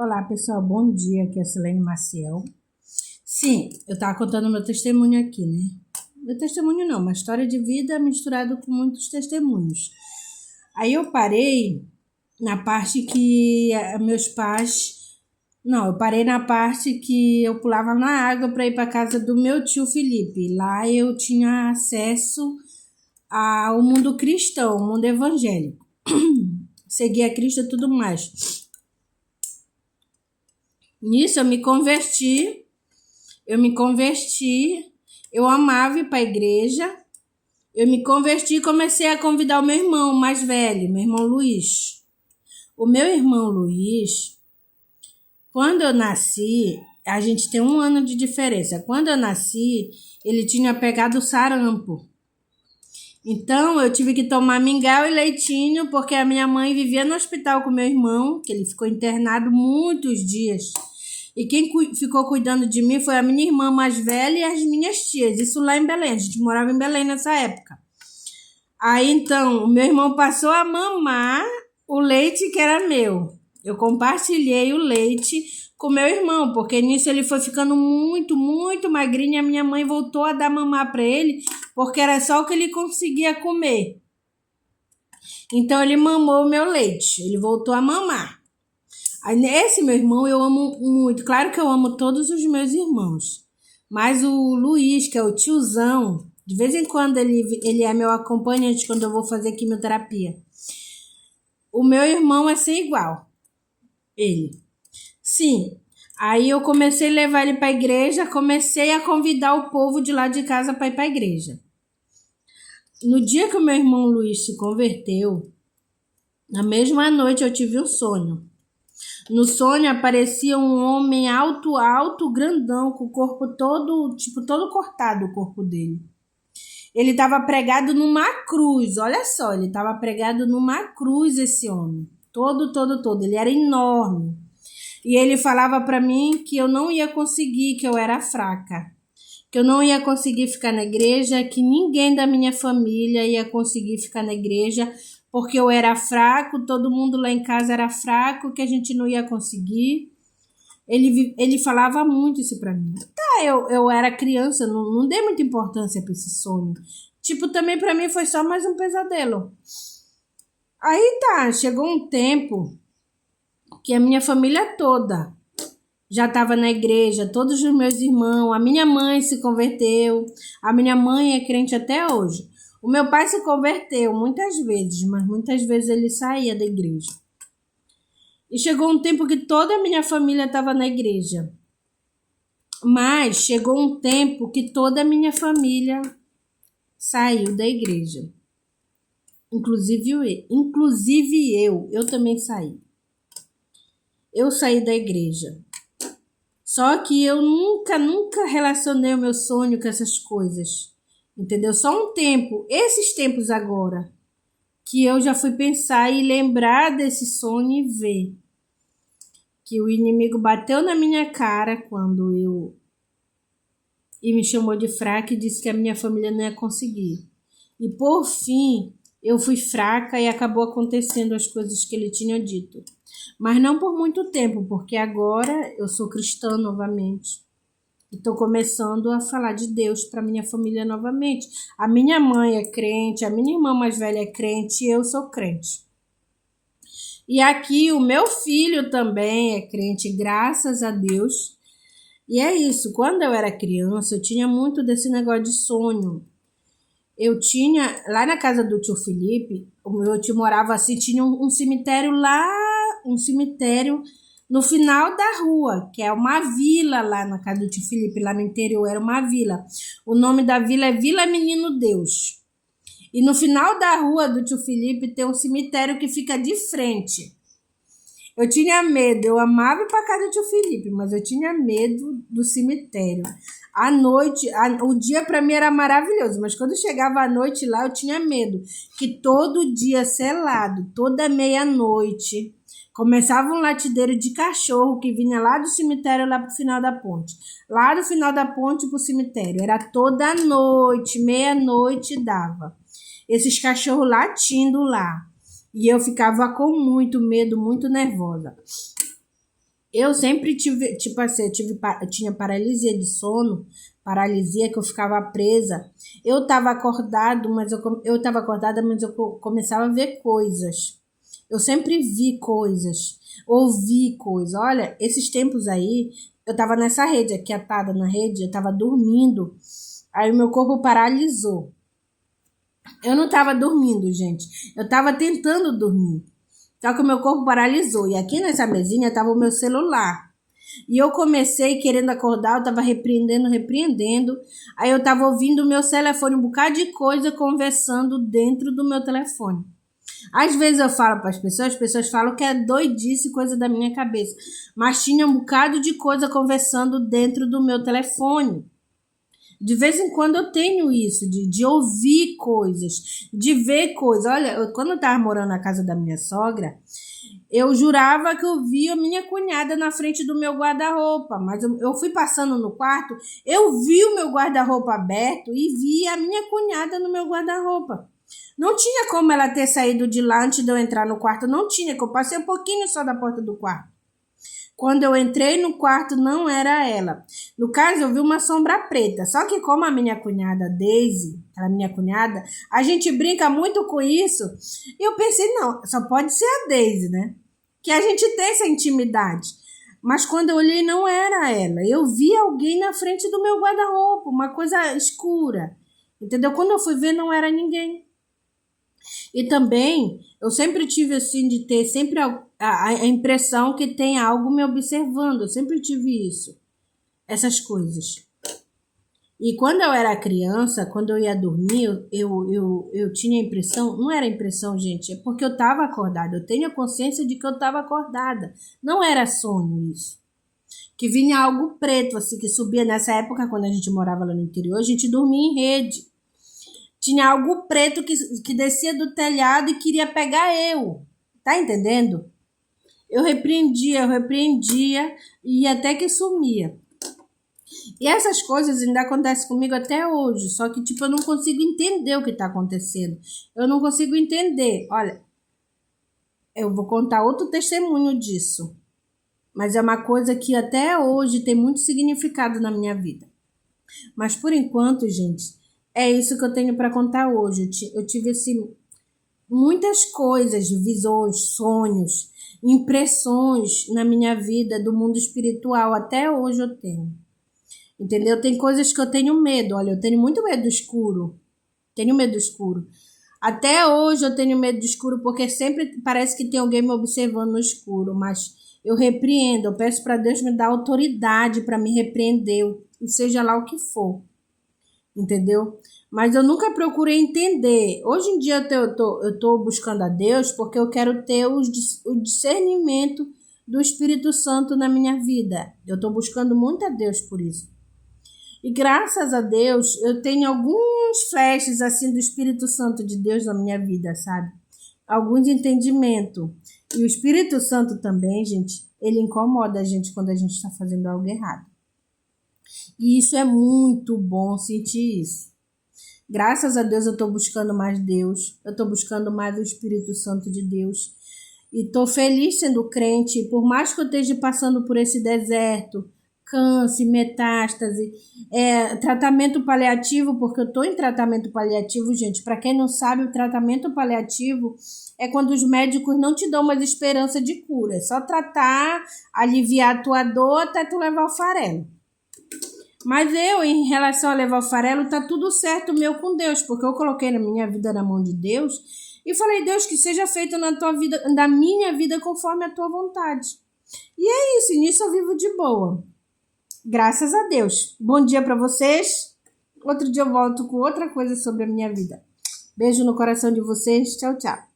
Olá, pessoal, bom dia. Aqui é a Silene Maciel. Sim, eu estava contando meu testemunho aqui, né? Meu testemunho não, uma história de vida misturado com muitos testemunhos. Aí eu parei na parte que meus pais... Não, eu parei na parte que eu pulava na água para ir para casa do meu tio Felipe. Lá eu tinha acesso ao mundo cristão, ao mundo evangélico. Seguia Cristo e tudo mais. Nisso eu amava ir para a igreja, eu me converti e comecei a convidar o meu irmão mais velho, meu irmão Luiz. O meu irmão Luiz, quando eu nasci, a gente tem 1 ano de diferença. Quando eu nasci, ele tinha pegado sarampo. Então, eu tive que tomar mingau e leitinho, porque a minha mãe vivia no hospital com meu irmão, que ele ficou internado muitos dias. E quem ficou cuidando de mim foi a minha irmã mais velha e as minhas tias. Isso lá em Belém. A gente morava em Belém nessa época. Aí, então, o meu irmão passou a mamar o leite que era meu. Eu compartilhei o leite com meu irmão, porque nisso ele foi ficando muito, muito magrinho e a minha mãe voltou a dar mamar para ele, porque era só o que ele conseguia comer. Então, ele mamou o meu leite. Ele voltou a mamar. Aí, esse meu irmão eu amo muito. Claro que eu amo todos os meus irmãos. Mas o Luiz, que é o tiozão, de vez em quando ele é meu acompanhante quando eu vou fazer quimioterapia. O meu irmão é sem igual. Ele. Sim. Aí eu comecei a levar ele para a igreja, comecei a convidar o povo de lá de casa para ir para a igreja. No dia que o meu irmão Luiz se converteu, na mesma noite eu tive um sonho. No sonho aparecia um homem alto, grandão, com o corpo todo, todo cortado o corpo dele. Ele estava pregado numa cruz, olha só, ele estava pregado numa cruz esse homem. Todo, ele era enorme. E ele falava para mim que eu não ia conseguir, que eu era fraca. Que eu não ia conseguir ficar na igreja, que ninguém da minha família ia conseguir ficar na igreja, porque eu era fraco, todo mundo lá em casa era fraco, que a gente não ia conseguir. Ele falava muito isso pra mim. Tá, eu era criança, não dei muita importância pra esse sonho. Também pra mim foi só mais um pesadelo. Aí tá, chegou um tempo que a minha família toda já estava na igreja, todos os meus irmãos, a minha mãe se converteu, a minha mãe é crente até hoje. O meu pai se converteu muitas vezes, mas muitas vezes ele saía da igreja. E chegou um tempo que toda a minha família estava na igreja. Mas chegou um tempo que toda a minha família saiu da igreja. Inclusive eu também saí. Eu saí da igreja. Só que eu nunca relacionei o meu sonho com essas coisas. Entendeu? Só um tempo, esses tempos agora, que eu já fui pensar e lembrar desse sonho e ver que o inimigo bateu na minha cara e me chamou de fraca e disse que a minha família não ia conseguir. E por fim, eu fui fraca e acabou acontecendo as coisas que ele tinha dito. Mas não por muito tempo, porque agora eu sou cristã novamente. Estou começando a falar de Deus para minha família novamente. A minha mãe é crente, a minha irmã mais velha é crente e eu sou crente. E aqui o meu filho também é crente, graças a Deus. E é isso, quando eu era criança, eu tinha muito desse negócio de sonho. Eu tinha, lá na casa do tio Felipe, o meu tio morava assim, tinha um cemitério lá, um cemitério no final da rua, que é uma vila lá na casa do tio Felipe, lá no interior, era uma vila. O nome da vila é Vila Menino Deus. E no final da rua do tio Felipe tem um cemitério que fica de frente. Eu tinha medo, eu amava ir para casa do tio Felipe, mas eu tinha medo do cemitério. À noite, o dia para mim era maravilhoso, mas quando chegava a noite lá eu tinha medo, que todo dia selado, toda meia-noite, começava um latideiro de cachorro que vinha lá do cemitério lá pro final da ponte. Lá do final da ponte pro cemitério, era toda noite, meia-noite dava. Esses cachorros latindo lá. E eu ficava com muito medo, muito nervosa. Eu sempre tive, tipo assim, eu tinha paralisia de sono, paralisia que eu ficava presa. Eu estava acordado, eu estava acordada, mas eu começava a ver coisas. Eu sempre vi coisas, ouvi coisas. Olha, esses tempos aí, eu estava nessa rede, aqui atada na rede, eu estava dormindo. Aí o meu corpo paralisou. Eu não estava dormindo, gente. Eu estava tentando dormir. Só que o meu corpo paralisou. E aqui nessa mesinha estava o meu celular. E eu comecei querendo acordar, eu estava repreendendo. Aí eu estava ouvindo o meu telefone, um bocado de coisa conversando dentro do meu telefone. Às vezes eu falo para as pessoas falam que é doidice, coisa da minha cabeça. Mas tinha um bocado de coisa conversando dentro do meu telefone. De vez em quando eu tenho isso, de ouvir coisas, de ver coisas. Olha, quando eu estava morando na casa da minha sogra, eu jurava que eu via minha cunhada na frente do meu guarda-roupa, mas eu fui passando no quarto, eu vi o meu guarda-roupa aberto e vi a minha cunhada no meu guarda-roupa. Não tinha como ela ter saído de lá antes de eu entrar no quarto, não tinha, que eu passei um pouquinho só da porta do quarto. Quando eu entrei no quarto, não era ela. No caso, eu vi uma sombra preta. Só que como a minha cunhada Daisy, a minha cunhada, a gente brinca muito com isso. E eu pensei, não, só pode ser a Daisy, né? Que a gente tem essa intimidade. Mas quando eu olhei, não era ela. Eu vi alguém na frente do meu guarda-roupa, uma coisa escura. Entendeu? Quando eu fui ver, não era ninguém. E também, eu sempre tive assim, de ter sempre a impressão que tem algo me observando. Eu sempre tive isso. Essas coisas. E quando eu era criança, quando eu ia dormir, eu tinha a impressão, não era impressão, gente, é porque eu estava acordada. Eu tenho a consciência de que eu estava acordada. Não era sonho isso. Que vinha algo preto, assim, que subia nessa época, quando a gente morava lá no interior, a gente dormia em rede. Tinha algo preto que descia do telhado e queria pegar eu. Tá entendendo? Eu repreendia e até que sumia. E essas coisas ainda acontecem comigo até hoje, só que tipo eu não consigo entender o que está acontecendo. Eu não consigo entender. Olha, eu vou contar outro testemunho disso, mas é uma coisa que até hoje tem muito significado na minha vida. Mas por enquanto, gente, é isso que eu tenho para contar hoje. Eu tive assim, muitas coisas, visões, sonhos, impressões na minha vida do mundo espiritual. Até hoje eu tenho. Entendeu? Tem coisas que eu tenho medo. Olha, eu tenho muito medo do escuro. Tenho medo do escuro. Até hoje eu tenho medo do escuro porque sempre parece que tem alguém me observando no escuro. Mas eu repreendo. Eu peço para Deus me dar autoridade para me repreender, seja lá o que for. Entendeu? Mas eu nunca procurei entender. Hoje em dia eu tô buscando a Deus porque eu quero ter o discernimento do Espírito Santo na minha vida. Eu estou buscando muito a Deus por isso. E graças a Deus, eu tenho alguns flashes assim do Espírito Santo de Deus na minha vida, sabe? Alguns entendimentos. E o Espírito Santo também, gente, ele incomoda a gente quando a gente está fazendo algo errado. E isso é muito bom sentir isso. Graças a Deus eu estou buscando mais Deus. Eu estou buscando mais o Espírito Santo de Deus. E estou feliz sendo crente. Por mais que eu esteja passando por esse deserto, câncer, metástase, tratamento paliativo, porque eu estou em tratamento paliativo, gente. Para quem não sabe, o tratamento paliativo é quando os médicos não te dão mais esperança de cura. É só tratar, aliviar a tua dor até tu levar o farelo. Mas eu, em relação a levar o farelo, tá tudo certo meu com Deus, porque eu coloquei na minha vida na mão de Deus e falei, Deus, que seja feito na tua vida, na minha vida conforme a tua vontade. E é isso, e nisso eu vivo de boa. Graças a Deus. Bom dia para vocês. Outro dia eu volto com outra coisa sobre a minha vida. Beijo no coração de vocês. Tchau, tchau.